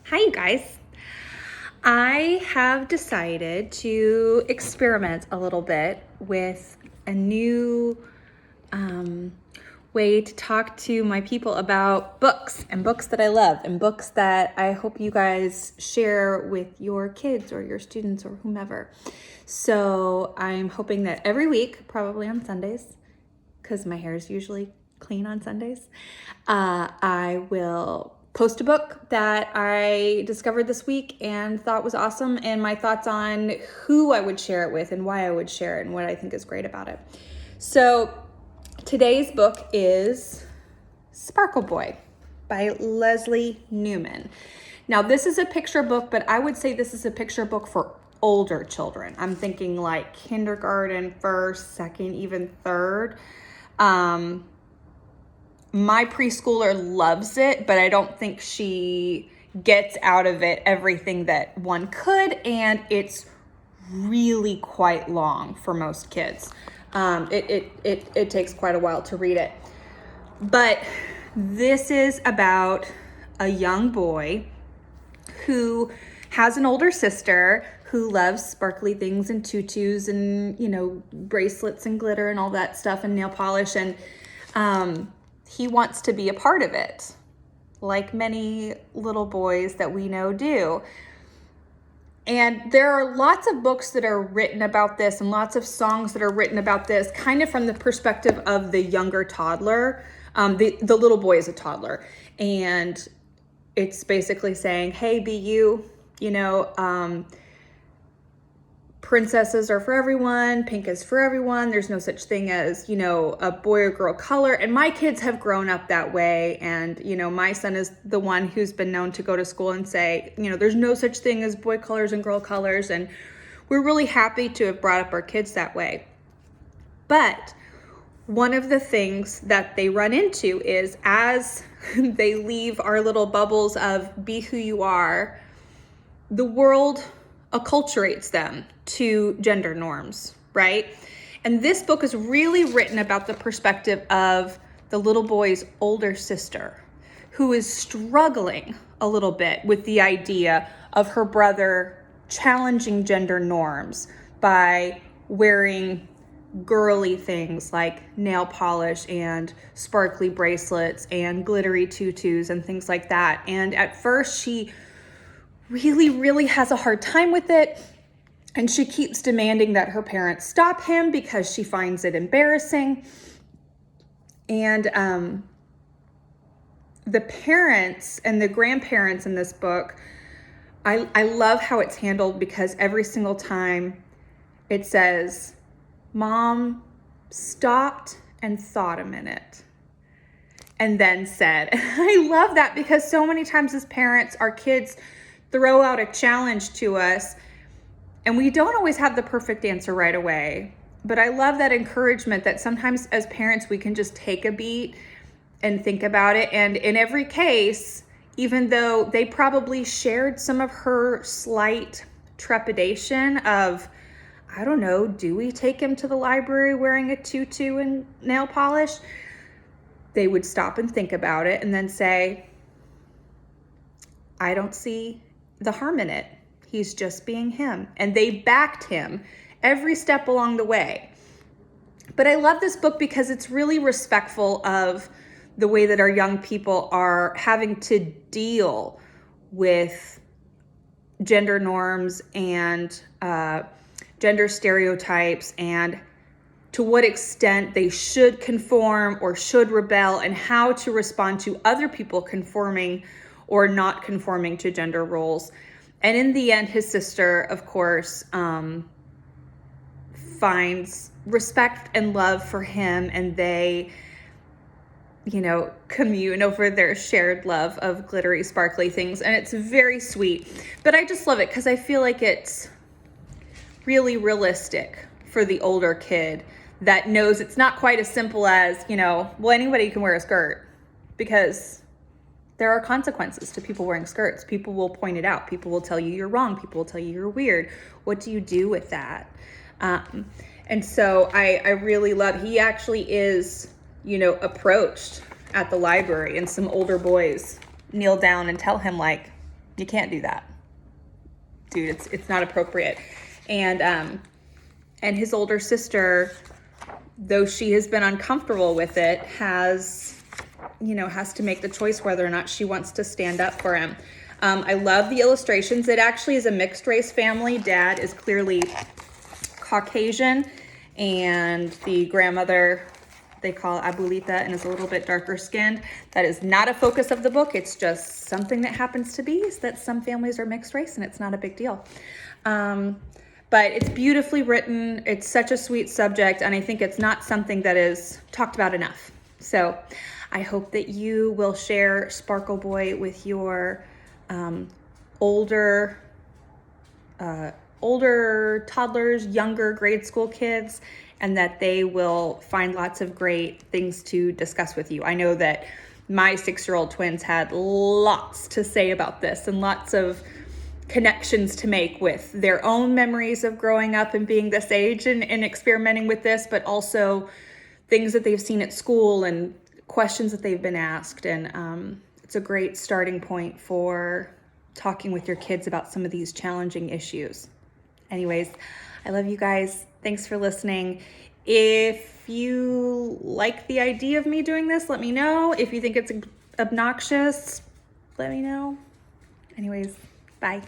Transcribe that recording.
Hi, you guys. I have decided to experiment a little bit with a new way to talk to my people about books and books that I love and books that I hope you guys share with your kids or your students or whomever. So I'm hoping that every week, probably on Sundays, because my hair is usually clean on Sundays, I will post a book that I discovered this week and thought was awesome, and my thoughts on who I would share it with and why I would share it and what I think is great about it. So today's book is Sparkle Boy by Leslie Newman. Now, this is a picture book, but I would say this is a picture book for older children. I'm thinking like kindergarten, first, second, even third. My preschooler loves it, but I don't think she gets out of it everything that one could, and it's really quite long for most kids. It takes quite a while to read it. But this is about a young boy who has an older sister who loves sparkly things and tutus and, bracelets and glitter and all that stuff and nail polish. And he wants to be a part of it, like many little boys that we know do. And there are lots of books that are written about this and lots of songs that are written about this, kind of from the perspective of the younger toddler. The little boy is a toddler. And it's basically saying, hey, be you, princesses are for everyone, pink is for everyone. There's no such thing as, a boy or girl color. And my kids have grown up that way. And, my son is the one who's been known to go to school and say, there's no such thing as boy colors and girl colors. And we're really happy to have brought up our kids that way. But one of the things that they run into is as they leave our little bubbles of be who you are, the world acculturates them to gender norms, right? And this book is really written about the perspective of the little boy's older sister, who is struggling a little bit with the idea of her brother challenging gender norms by wearing girly things like nail polish and sparkly bracelets and glittery tutus and things like that. And at first she really has a hard time with it. And she keeps demanding that her parents stop him because she finds it embarrassing. And the parents and the grandparents in this book, I love how it's handled, because every single time it says, Mom stopped and thought a minute and then said. I love that, because so many times as parents, our kids throw out a challenge to us and we don't always have the perfect answer right away. But I love that encouragement that sometimes as parents, we can just take a beat and think about it. And in every case, even though they probably shared some of her slight trepidation of, I don't know, do we take him to the library wearing a tutu and nail polish? They would stop and think about it and then say, I don't see the harm in it. He's just being him. And they backed him every step along the way. But I love this book because it's really respectful of the way that our young people are having to deal with gender norms and gender stereotypes, and to what extent they should conform or should rebel, and how to respond to other people conforming or not conforming to gender roles. And in the end, his sister, of course, finds respect and love for him, and they, commune over their shared love of glittery, sparkly things. And it's very sweet. But I just love it because I feel like it's really realistic for the older kid that knows it's not quite as simple as, anybody can wear a skirt, because there are consequences to people wearing skirts. People will point it out. People will tell you you're wrong. People will tell you you're weird. What do you do with that? And so I really love, he actually is, approached at the library, and some older boys kneel down and tell him, like, You can't do that. Dude, it's not appropriate. And his older sister, though she has been uncomfortable with it, has to make the choice whether or not she wants to stand up for him. I love the illustrations. It actually is a mixed race family. Dad is clearly Caucasian, and the grandmother they call Abuelita and is a little bit darker skinned. That is not a focus of the book. It's just something that happens to be, is that some families are mixed race and it's not a big deal. But it's beautifully written. It's such a sweet subject, and I think it's not something that is talked about enough. So I hope that you will share Sparkle Boy with your older toddlers, younger grade school kids, and that they will find lots of great things to discuss with you. I know that my 6-year-old twins had lots to say about this and lots of connections to make with their own memories of growing up and being this age and experimenting with this, but also things that they've seen at school and questions that they've been asked. And it's a great starting point for talking with your kids about some of these challenging issues. Anyways, I love you guys. Thanks for listening. If you like the idea of me doing this, let me know. If you think it's obnoxious, let me know. Anyways, bye.